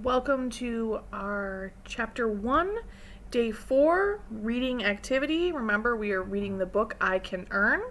Welcome to our Chapter 1, Day 4, reading activity. Remember, we are reading the book I Can Earn.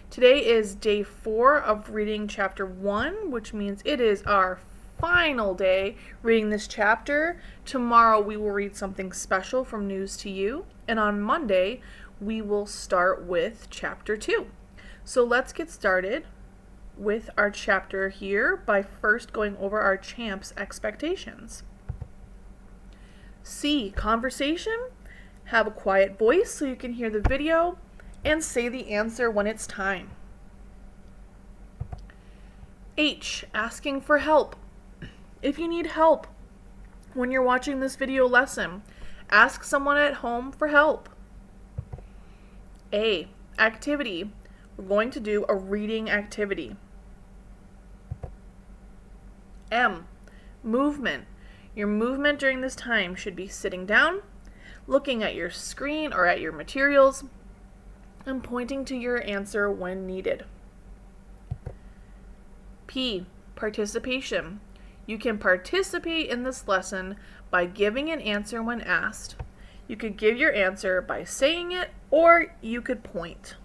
Today is Day 4 of reading Chapter 1, which means it is our final day reading this chapter. Tomorrow we will read something special from News to You, and on Monday we will start with Chapter 2. So let's get started with our chapter here by first going over our champ's expectations. C. Conversation. Have a quiet voice so you can hear the video and say the answer when it's time. H. Asking for help. If you need help when you're watching this video lesson, ask someone at home for help. A. Activity. We're going to do a reading activity. M. Movement. Your movement during this time should be sitting down, looking at your screen or at your materials, and pointing to your answer when needed. P. Participation. You can participate in this lesson by giving an answer when asked. You could give your answer by saying it, or you could point.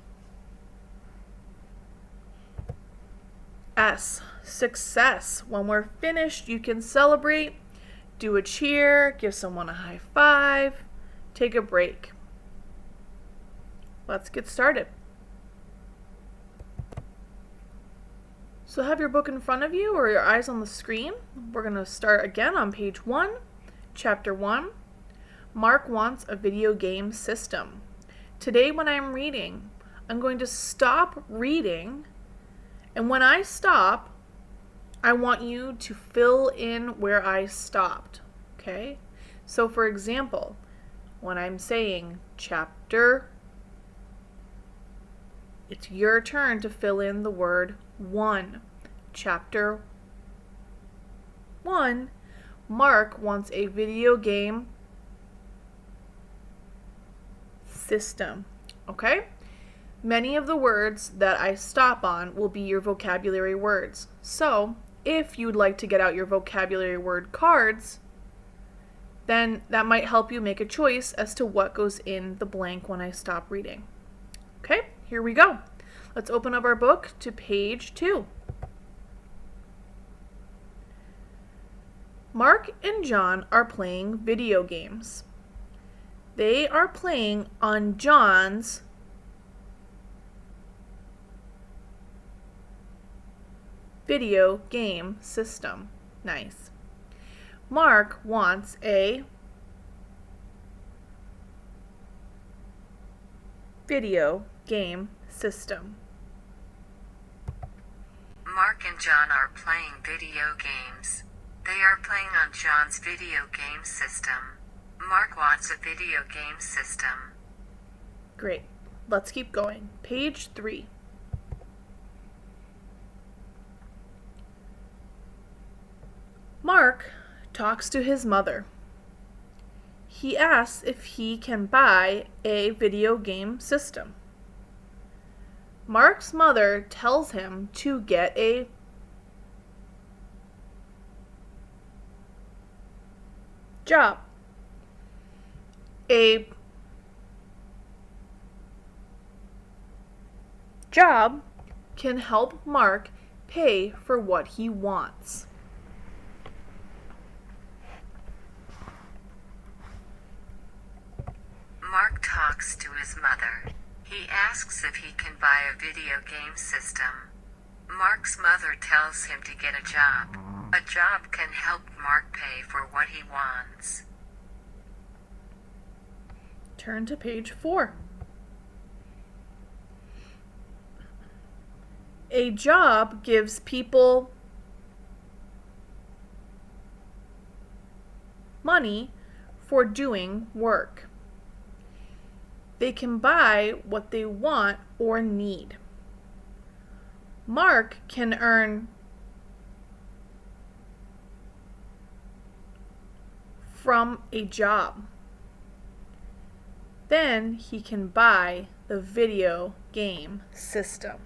S. Success. When we're finished, you can celebrate, do a cheer, give someone a high five, take a break. Let's get started. So have your book in front of you or your eyes on the screen. We're going to start again on page 1, chapter 1. Mark wants a video game system. Today when I'm reading, I'm going to stop reading, and when I stop, I want you to fill in where I stopped, okay? So for example, when I'm saying chapter, it's your turn to fill in the word 1. Chapter 1, Mark wants a video game system, okay? Many of the words that I stop on will be your vocabulary words. So, if you'd like to get out your vocabulary word cards, then that might help you make a choice as to what goes in the blank when I stop reading. Okay, here we go. Let's open up our book to page 2. Mark and John are playing video games. They are playing on John's video game system. Nice. Mark wants a video game system. Mark and John are playing video games. They are playing on John's video game system. Mark wants a video game system. Great. Let's keep going. Page 3. Mark talks to his mother. He asks if he can buy a video game system. Mark's mother tells him to get a job. A job can help Mark pay for what he wants. Mark talks to his mother. He asks if he can buy a video game system. Mark's mother tells him to get a job. A job can help Mark pay for what he wants. Turn to page 4. A job gives people money for doing work. They can buy what they want or need. Mark can earn from a job. Then he can buy the video game system.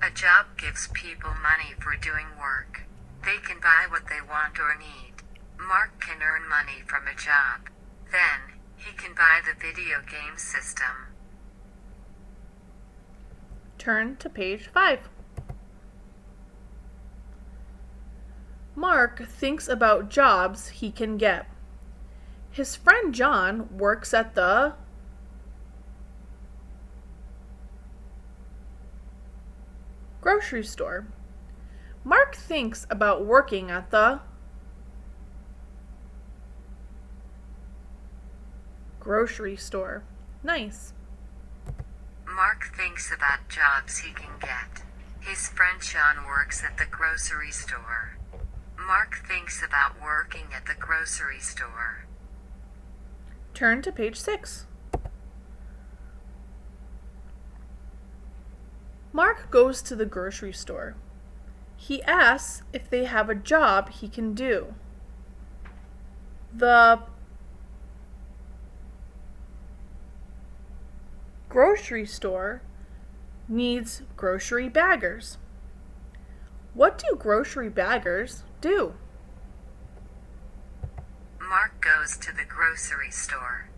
A job gives people money for doing work. They can buy what they want or need. Mark can earn money from a job. Then, he can buy the video game system. Turn to page 5. Mark thinks about jobs he can get. His friend John works at the grocery store. Mark thinks about working at the grocery store. Nice. Mark thinks about jobs he can get. His friend John works at the grocery store. Mark thinks about working at the grocery store. Turn to page 6. Mark goes to the grocery store. He asks if they have a job he can do. The grocery store needs grocery baggers. What do grocery baggers do? Mark goes to the grocery store.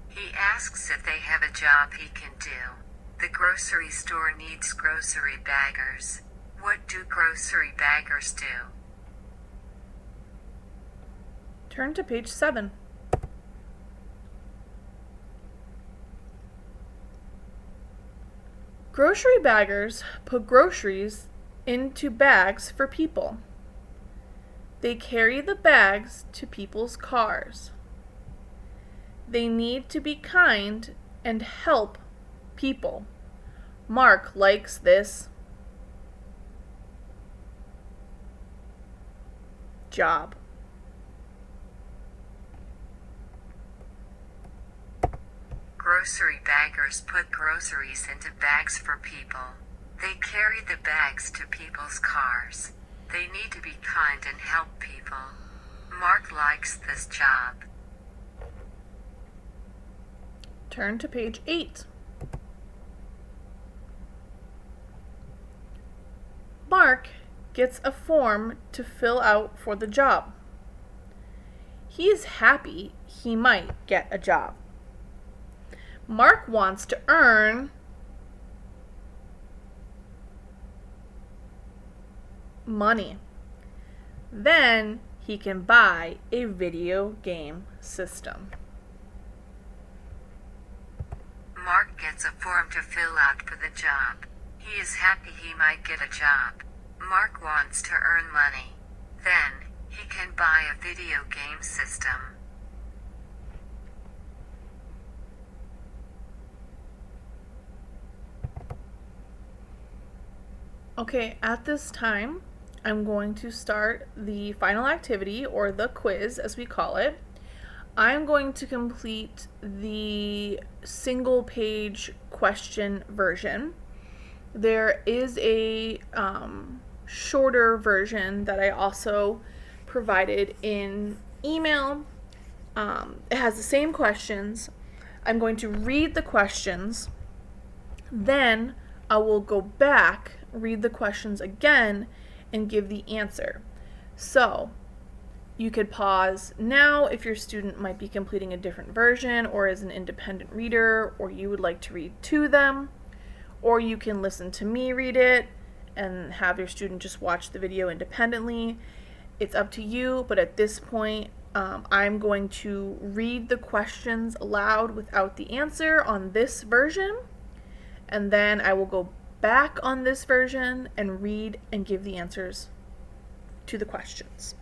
He asks if they have a job he can do. The grocery store needs grocery baggers. What do grocery baggers do? Turn to page 7. Grocery baggers put groceries into bags for people. They carry the bags to people's cars. They need to be kind and help people. Mark likes this job. Grocery baggers put groceries into bags for people. They carry the bags to people's cars. They need to be kind and help people. Mark likes this job. Turn to page 8. Mark gets a form to fill out for the job. He is happy he might get a job. Mark wants to earn money. Then he can buy a video game system. Mark gets a form to fill out for the job. He is happy he might get a job. Mark wants to earn money. Then, he can buy a video game system. Okay, at this time, I'm going to start the final activity, or the quiz as we call it. I'm going to complete the single page question version. There is a shorter version that I also provided in email. It has the same questions. I'm going to read the questions. Then I will go back, read the questions again, and give the answer. So you could pause now if your student might be completing a different version or is an independent reader, or you would like to read to them, or you can listen to me read it and have your student just watch the video independently. It's up to you, but at this point, I'm going to read the questions aloud without the answer on this version, and then I will go back on this version and read and give the answers to the questions.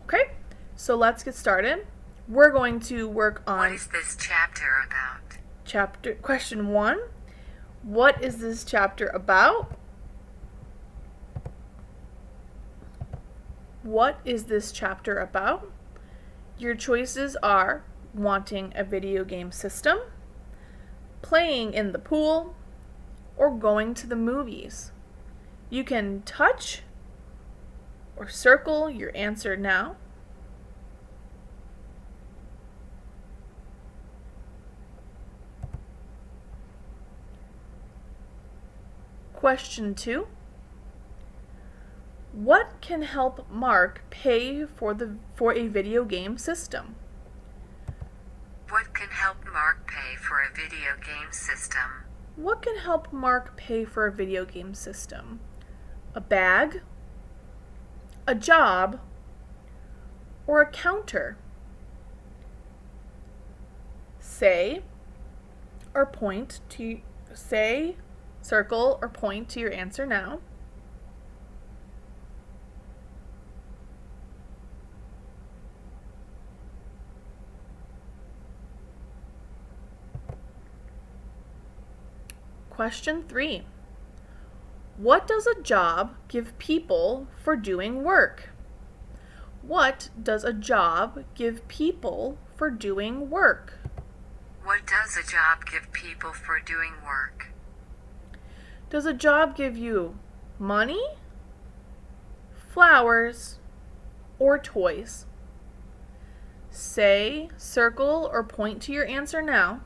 Okay, so let's get started. We're going to work on What is this chapter about? Question 1. What is this chapter about? What is this chapter about? Your choices are wanting a video game system, playing in the pool, or going to the movies. You can touch or circle your answer now. Question 2. What can help Mark pay for a video game system? What can help Mark pay for a video game system? What can help Mark pay for a video game system? A bag, a job, or a counter? Say, circle, or point to your answer now. Question 3. What does a job give people for doing work? What does a job give people for doing work? What does a job give people for doing work? Does a job give you money, flowers, or toys? Say, circle, or point to your answer now.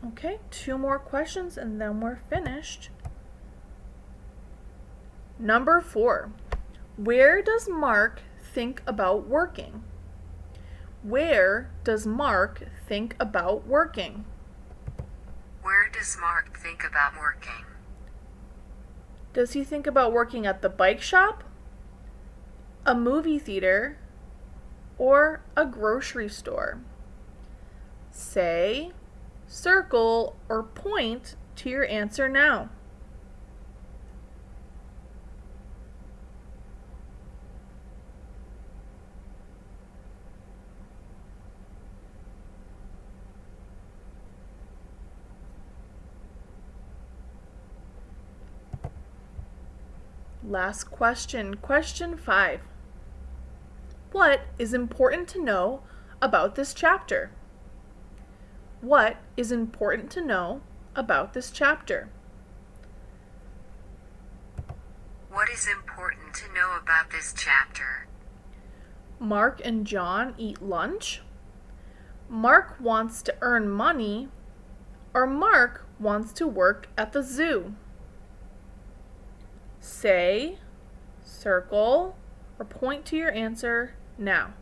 Okay, 2 more questions and then we're finished. Number 4. Where does Mark think about working? Where does Mark think about working? Where does Mark think about working? Does he think about working at the bike shop, a movie theater, or a grocery store? Say, circle, or point to your answer now. Last question, question 5. What is important to know about this chapter? What is important to know about this chapter? What is important to know about this chapter? Mark and John eat lunch. Mark wants to earn money, or Mark wants to work at the zoo. Say, circle, or point to your answer now.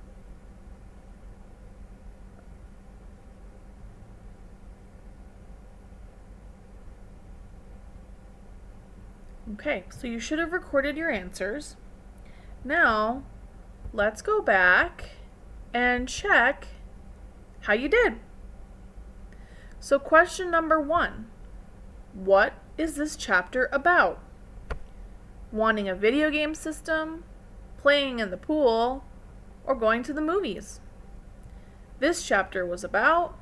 Okay, so you should have recorded your answers. Now, let's go back and check how you did. So question number 1, what is this chapter about? Wanting a video game system, playing in the pool, or going to the movies? This chapter was about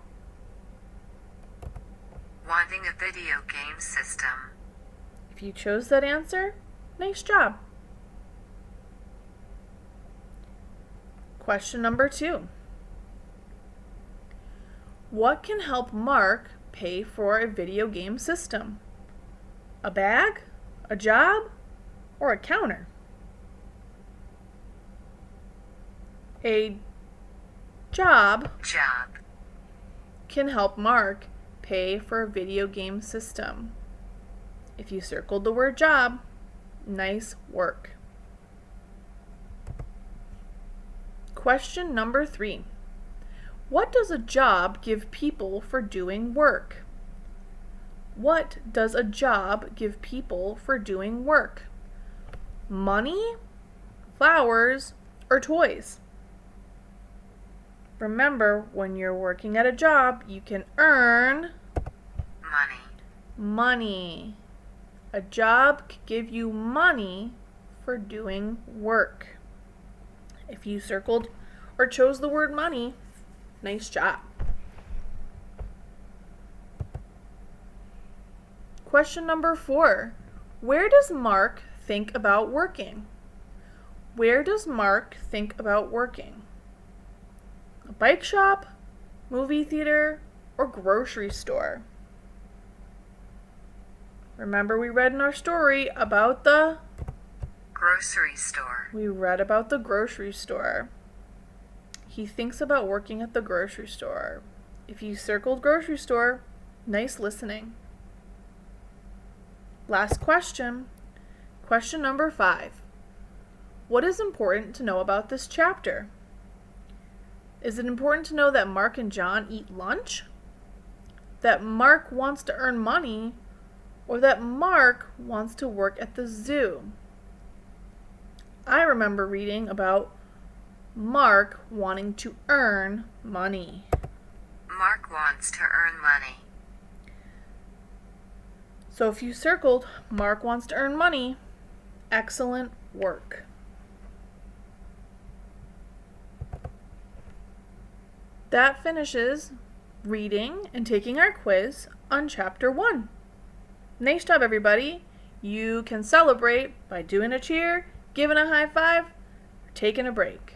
wanting a video game system. If you chose that answer, nice job. Question number 2. What can help Mark pay for a video game system? A bag, a job, or a counter? A job can help Mark pay for a video game system. If you circled the word job, nice work. Question number 3. What does a job give people for doing work? What does a job give people for doing work? Money, flowers, or toys? Remember, when you're working at a job, you can earn money. A job could give you money for doing work. If you circled or chose the word money, nice job. Question number 4. Where does Mark think about working? Where does Mark think about working? A bike shop, movie theater, or grocery store? Remember, we read in our story about the grocery store. We read about the grocery store. he thinks about working at the grocery store. If you circled grocery store, nice listening. Last question. Question number 5. What is important to know about this chapter? Is it important to know that Mark and John eat lunch? That Mark wants to earn money? Or that Mark wants to work at the zoo? I remember reading about Mark wanting to earn money. Mark wants to earn money. So if you circled Mark wants to earn money, excellent work. That finishes reading and taking our quiz on Chapter 1. Nice job, everybody. You can celebrate by doing a cheer, giving a high five, or taking a break.